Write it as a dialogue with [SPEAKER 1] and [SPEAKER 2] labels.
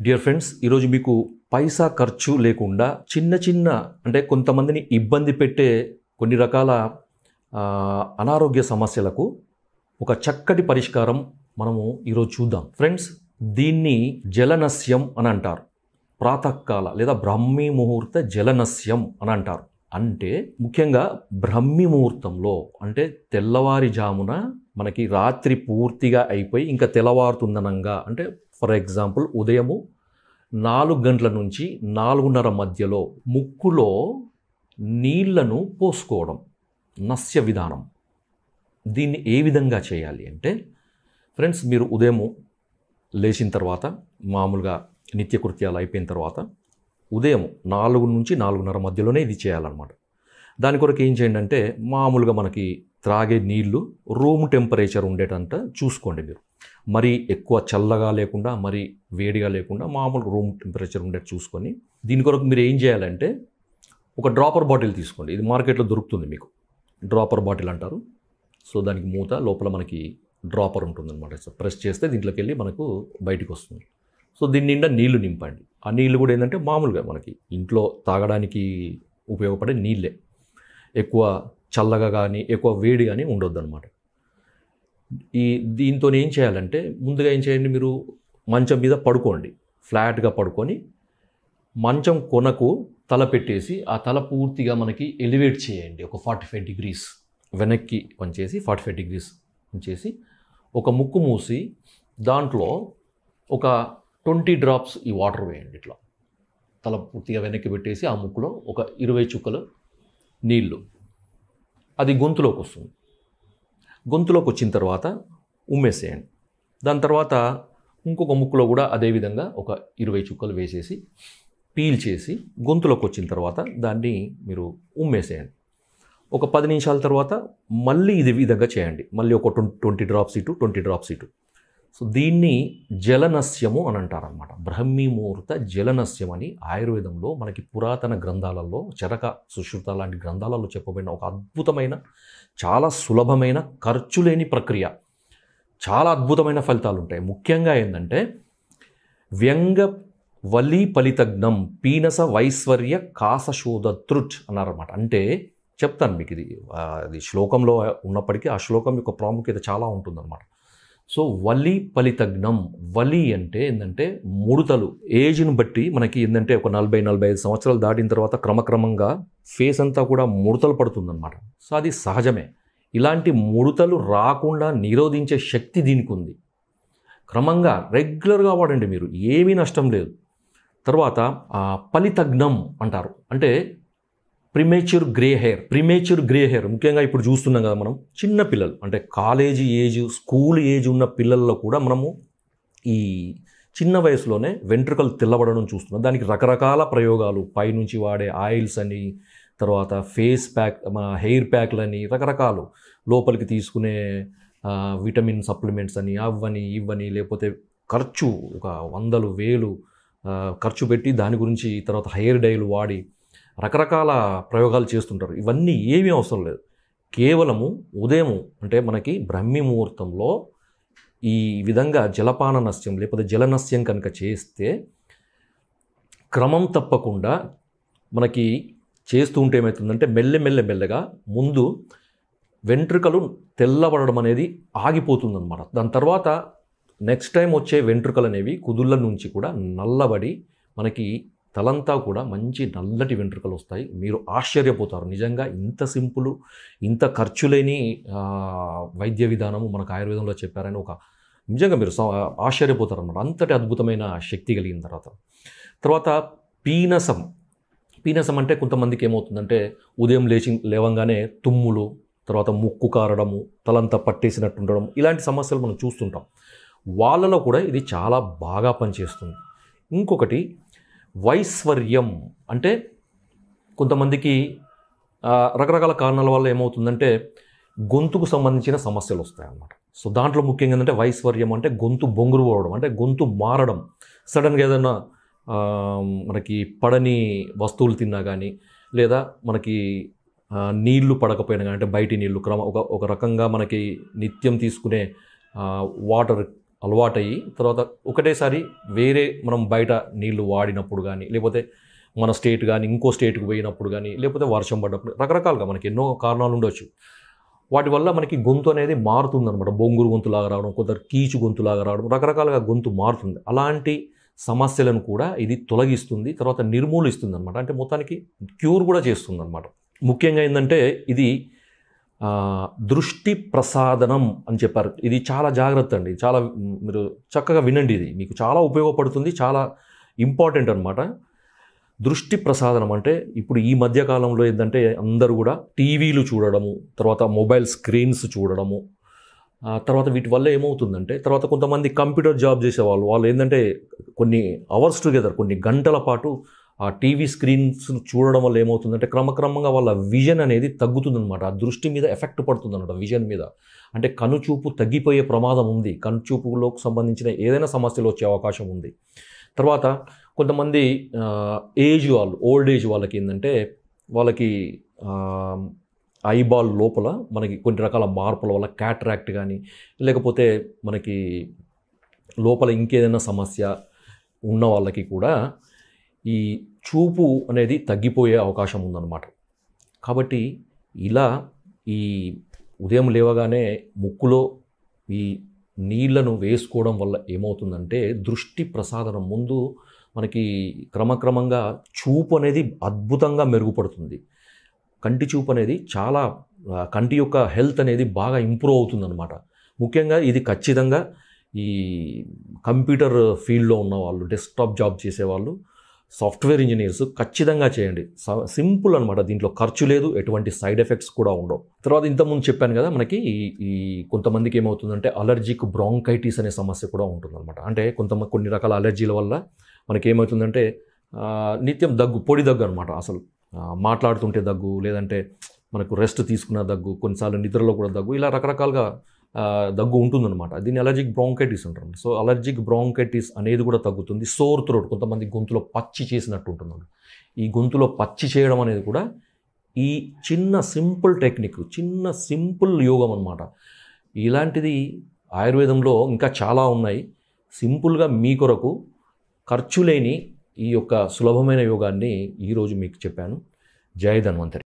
[SPEAKER 1] Dear friends, ఈరోజు మీకు పైసా ఖర్చు లేకుండా చిన్న చిన్న అంటే కొంతమందిని ఇబ్బంది పెట్టే కొన్ని రకాల అనారోగ్య సమస్యలకు ఒక చక్కటి పరిష్కారం మనము ఈరోజు చూద్దాం. ఫ్రెండ్స్, దీన్ని జలనస్యం అని అంటారు. ప్రాతకాల లేదా బ్రాహ్మీ ముహూర్త జలనస్యం అని అంటారు. అంటే ముఖ్యంగా బ్రాహ్మీ ముహూర్తంలో అంటే తెల్లవారిజామున మనకి రాత్రి పూర్తిగా అయిపోయి ఇంకా తెల్లవారుతుందనంగా, అంటే ఫర్ ఎగ్జాంపుల్ ఉదయము 4 గంటల నుంచి 4:30 మధ్యలో ముక్కులో నీళ్లను పోసుకోవడం నస్య విధానం. దీన్ని ఏ విధంగా చేయాలి అంటే ఫ్రెండ్స్, మీరు ఉదయము లేచిన తర్వాత మామూలుగా నిత్యకృత్యాలు అయిపోయిన తర్వాత ఉదయం 4 నుంచి 4:30 మధ్యలోనే ఇది చేయాలన్నమాట. దాని కొరకు ఏం చేయండి అంటే మామూలుగా మనకి త్రాగే నీళ్లు రూమ్ టెంపరేచర్ ఉండేటంత చూసుకోండి. మీరు మరీ ఎక్కువ చల్లగా లేకుండా మరీ వేడిగా లేకుండా మామూలు రూమ్ టెంపరేచర్ ఉండేది చూసుకొని దీని కొరకు మీరు ఏం చేయాలంటే ఒక డ్రాపర్ బాటిల్ తీసుకోండి. ఇది మార్కెట్లో దొరుకుతుంది మీకు, డ్రాపర్ బాటిల్ అంటారు. సో దానికి మూత లోపల మనకి డ్రాపర్ ఉంటుందన్నమాట. సో ప్రెస్ చేస్తే దీంట్లోకి వెళ్ళి మనకు బయటికి వస్తుంది. సో దీని నిండా నీళ్లు నింపండి. ఆ నీళ్లు కూడా ఏంటంటే మామూలుగా మనకి ఇంట్లో తాగడానికి ఉపయోగపడే నీళ్ళే, ఎక్కువ చల్లగా కానీ ఎక్కువ వేడి కానీ ఉండొద్దు అనమాట. దీంతో ఏం చేయాలంటే ముందుగా ఏం చేయండి, మీరు మంచం మీద పడుకోండి. ఫ్లాట్గా పడుకొని మంచం కొనకు తల పెట్టేసి ఆ తల పూర్తిగా మనకి ఎలివేట్ చేయండి. ఒక 45 degrees వెనక్కి వంచేసి 45 degrees వంచేసి ఒక ముక్కు మూసి దాంట్లో ఒక 20 drops ఈ వాటర్ వేయండి. ఇట్లా తల పూర్తిగా వెనక్కి పెట్టేసి ఆ ముక్కులో ఒక 20 చుక్కలు నీళ్ళు, అది గొంతులోకి వస్తుంది. గొంతులోకి వచ్చిన తర్వాత ఉమ్మేసేయండి. దాని తర్వాత ఇంకొక ముక్కులో కూడా అదేవిధంగా ఒక 20 చుక్కలు వేసేసి పీల్ చేసి గొంతులోకి వచ్చిన తర్వాత దాన్ని మీరు ఉమ్మేసేయండి. ఒక 10 నిమిషాల తర్వాత మళ్ళీ ఇది విధంగా చేయండి. మళ్ళీ ఒక 20 drops ఇటు 20 drops ఇటు. సో దీన్ని జలనస్యము అని అంటారనమాట. బ్రాహ్మీ ముహూర్త జలనస్యం అని ఆయుర్వేదంలో మనకి పురాతన గ్రంథాలలో, చరక సుశ్రుత లాంటి గ్రంథాలలో చెప్పబడిన ఒక అద్భుతమైన, చాలా సులభమైన, ఖర్చు లేని ప్రక్రియ. చాలా అద్భుతమైన ఫలితాలు ఉంటాయి. ముఖ్యంగా ఏంటంటే వ్యంగ వలి ఫలితజ్ఞం పీనస వైశ్వర్య కాసశోధతృట్ అన్నారన్నమాట. అంటే చెప్తాను మీకు, ఇది శ్లోకంలో ఉన్నప్పటికీ ఆ శ్లోకం యొక్క ప్రాముఖ్యత చాలా ఉంటుందన్నమాట. సో వలి ఫలితజ్ఞం, వలి అంటే ఏంటంటే ముడతలు. ఏజ్ను బట్టి మనకి ఏంటంటే ఒక 40-45 సంవత్సరాలు దాటిన తర్వాత క్రమక్రమంగా ఫేస్ అంతా కూడా ముడతలు పడుతుందన్నమాట. సో అది సహజమే. ఇలాంటి ముడతలు రాకుండా నిరోధించే శక్తి దీనికి ఉంది. క్రమంగా రెగ్యులర్గా వాడండి, మీరు ఏమీ నష్టం లేదు. తర్వాత ఫలితజ్ఞం అంటారు. అంటే ప్రిమేచ్యూర్ గ్రే హెయిర్ ముఖ్యంగా ఇప్పుడు చూస్తున్నాం కదా మనం, చిన్న పిల్లలు అంటే కాలేజీ ఏజ్, స్కూల్ ఏజ్ ఉన్న పిల్లల్లో కూడా మనము ఈ చిన్న వయసులోనే వెంట్రుకలు తెల్లబడడం చూస్తున్నాం. దానికి రకరకాల ప్రయోగాలు, పైనుంచి వాడే ఆయిల్స్ అని, తర్వాత ఫేస్ ప్యాక్, మన హెయిర్ ప్యాక్లని, రకరకాలు లోపలికి తీసుకునే విటమిన్ సప్లిమెంట్స్ అని, అవ్వని ఇవ్వని, లేకపోతే ఖర్చు ఒక 100,000 ఖర్చు పెట్టి దాని గురించి, తర్వాత హెయిర్ డైలు వాడి రకరకాల ప్రయోగాలు చేస్తుంటారు. ఇవన్నీ ఏమీ అవసరం లేదు. కేవలము ఉదయము అంటే మనకి బ్రాహ్మీ ముహూర్తంలో ఈ విధంగా జలపాన నస్యం లేకపోతే జలనస్యం కనుక చేస్తే క్రమం తప్పకుండా మనకి చేస్తూ ఉంటే ఏమవుతుందంటే మెల్లగా ముందు వెంట్రుకలు తెల్లబడడం అనేది ఆగిపోతుందన్నమాట. దాని తర్వాత నెక్స్ట్ టైం వచ్చే వెంట్రుకలు అనేవి కుదుళ్ళ నుంచి కూడా నల్లబడి మనకి తలంతా కూడా మంచి నల్లటి వెంట్రుకలు వస్తాయి. మీరు ఆశ్చర్యపోతారు, నిజంగా ఇంత సింపుల్, ఇంత ఖర్చు లేని వైద్య విధానము మనకు ఆయుర్వేదంలో చెప్పారని నిజంగా మీరు ఆశ్చర్యపోతారు అన్నమాట. అంతటి అద్భుతమైన శక్తి కలిగిన తర్వాత పీనసం అంటే కొంతమందికి ఏమవుతుందంటే ఉదయం లేవంగానే తుమ్ములు, తర్వాత ముక్కు కారడము, తలంతా పట్టేసినట్టు ఉండడం, ఇలాంటి సమస్యలు మనం చూస్తుంటాం. వాళ్ళలో కూడా ఇది చాలా బాగా పనిచేస్తుంది. ఇంకొకటి వైశ్వర్యం అంటే కొంతమందికి రకరకాల కారణాల వల్ల ఏమవుతుందంటే గొంతుకు సంబంధించిన సమస్యలు వస్తాయన్నమాట. సో దాంట్లో ముఖ్యంగా ఏంటంటే వైశ్వర్యం అంటే గొంతు బొంగురు పోవడం, అంటే గొంతు మారడం. సడన్గా ఏదైనా మనకి పడని వస్తువులు తిన్నా కానీ, లేదా మనకి నీళ్లు పడకపోయినా కానీ, అంటే బయటి నీళ్లు ఒక రకంగా మనకి నిత్యం తీసుకునే వాటర్ అలవాటయ్యి తర్వాత ఒకటేసారి వేరే మనం బయట నీళ్లు వాడినప్పుడు కానీ లేకపోతే మన స్టేట్ కానీ ఇంకో స్టేట్కి పోయినప్పుడు కానీ లేకపోతే వర్షం పడ్డప్పుడు రకరకాలుగా మనకి ఎన్నో కారణాలు ఉండొచ్చు. వాటి వల్ల మనకి గొంతు అనేది మారుతుందన్నమాట. బొంగురు గొంతులాగా రావడం, కొందరు కీచు గొంతులాగా రావడం, రకరకాలుగా గొంతు మారుతుంది. అలాంటి సమస్యలను కూడా ఇది తొలగిస్తుంది, తర్వాత నిర్మూలిస్తుంది అనమాట. అంటే మొత్తానికి క్యూర్ కూడా చేస్తుంది అనమాట. ముఖ్యంగా ఏంటంటే ఇది దృష్టి ప్రసాదనం అని చెప్పారు. ఇది చాలా జాగ్రత్త అండి, చాలా మీరు చక్కగా వినండి. ఇది మీకు చాలా ఉపయోగపడుతుంది, చాలా ఇంపార్టెంట్ అనమాట. దృష్టి ప్రసాదనం అంటే ఇప్పుడు ఈ మధ్యకాలంలో ఏంటంటే అందరూ కూడా టీవీలు చూడడము, తర్వాత మొబైల్ స్క్రీన్స్ చూడడము, తర్వాత వీటి వల్ల ఏమవుతుందంటే తర్వాత కొంతమంది కంప్యూటర్ జాబ్ చేసేవాళ్ళు వాళ్ళు ఏంటంటే కొన్ని అవర్స్ టుగెదర్ కొన్ని గంటల పాటు ఆ టీవీ స్క్రీన్స్ చూడడం వల్ల ఏమవుతుందంటే క్రమక్రమంగా వాళ్ళ విజన్ అనేది తగ్గుతుందన్నమాట. ఆ దృష్టి మీద ఎఫెక్ట్ పడుతుందన్నమాట, విజన్ మీద. అంటే కనుచూపు తగ్గిపోయే ప్రమాదం ఉంది, కనుచూపులోకి సంబంధించిన ఏదైనా సమస్యలు వచ్చే అవకాశం ఉంది. తర్వాత కొంతమంది ఓల్డ్ ఏజ్ వాళ్ళకి ఏంటంటే వాళ్ళకి ఐబాల్ లోపల మనకి కొన్ని రకాల మార్పుల వల్ల క్యాటరాక్ట్ కానీ లేకపోతే మనకి లోపల ఇంకేదైనా సమస్య ఉన్న వాళ్ళకి కూడా ఈ చూపు అనేది తగ్గిపోయే అవకాశం ఉందన్నమాట. కాబట్టి ఇలా ఈ ఉదయం లేవగానే ముక్కులో ఈ నీళ్లను వేసుకోవడం వల్ల ఏమవుతుందంటే దృష్టి ప్రసాదనం ముందు మనకి క్రమక్రమంగా చూపు అనేది అద్భుతంగా మెరుగుపడుతుంది. కంటి చూపు అనేది చాలా కంటి యొక్క హెల్త్ అనేది బాగా ఇంప్రూవ్ అవుతుందన్నమాట. ముఖ్యంగా ఇది ఖచ్చితంగా ఈ కంప్యూటర్ ఫీల్డ్లో ఉన్న వాళ్ళు, డెస్క్టాప్ జాబ్ చేసేవాళ్ళు, సాఫ్ట్వేర్ ఇంజనీర్స్ ఖచ్చితంగా చేయండి. సింపుల్ అనమాట, దీంట్లో ఖర్చు లేదు, ఎటువంటి సైడ్ ఎఫెక్ట్స్ కూడా ఉండవు. తర్వాత ఇంతకుముందు చెప్పాను కదా మనకి ఈ కొంతమందికి ఏమవుతుందంటే అలర్జిక్ బ్రాంకైటిస్ అనే సమస్య కూడా ఉంటుందన్నమాట. అంటే కొన్ని రకాల అలర్జీల వల్ల మనకి ఏమవుతుందంటే నిత్యం దగ్గు, పొడి దగ్గు అనమాట. అసలు మాట్లాడుతుంటే దగ్గు, లేదంటే మనకు రెస్ట్ తీసుకున్న దగ్గు, కొన్నిసార్లు నిద్రలో కూడా దగ్గు, ఇలా రకరకాలుగా దగ్గు ఉంటుందన్నమాట. దీన్ని అలర్జిక్ బ్రాంకైటిస్ అంటారు. సో అలర్జిక్ బ్రాంకైటిస్ అనేది కూడా తగ్గుతుంది. సోర్ థ్రోట్, కొంతమంది గొంతులో పచ్చి చేసినట్టు ఉంటుంది. ఈ గొంతులో పచ్చి చేయడం అనేది కూడా ఈ చిన్న సింపుల్ టెక్నిక్, చిన్న సింపుల్ యోగం అనమాట. ఇలాంటిది ఆయుర్వేదంలో ఇంకా చాలా ఉన్నాయి. సింపుల్గా మీ కొరకు ఖర్చు లేని ఈ యొక్క సులభమైన యోగాన్ని ఈరోజు మీకు చెప్పాను. జై ధన్వంతరి.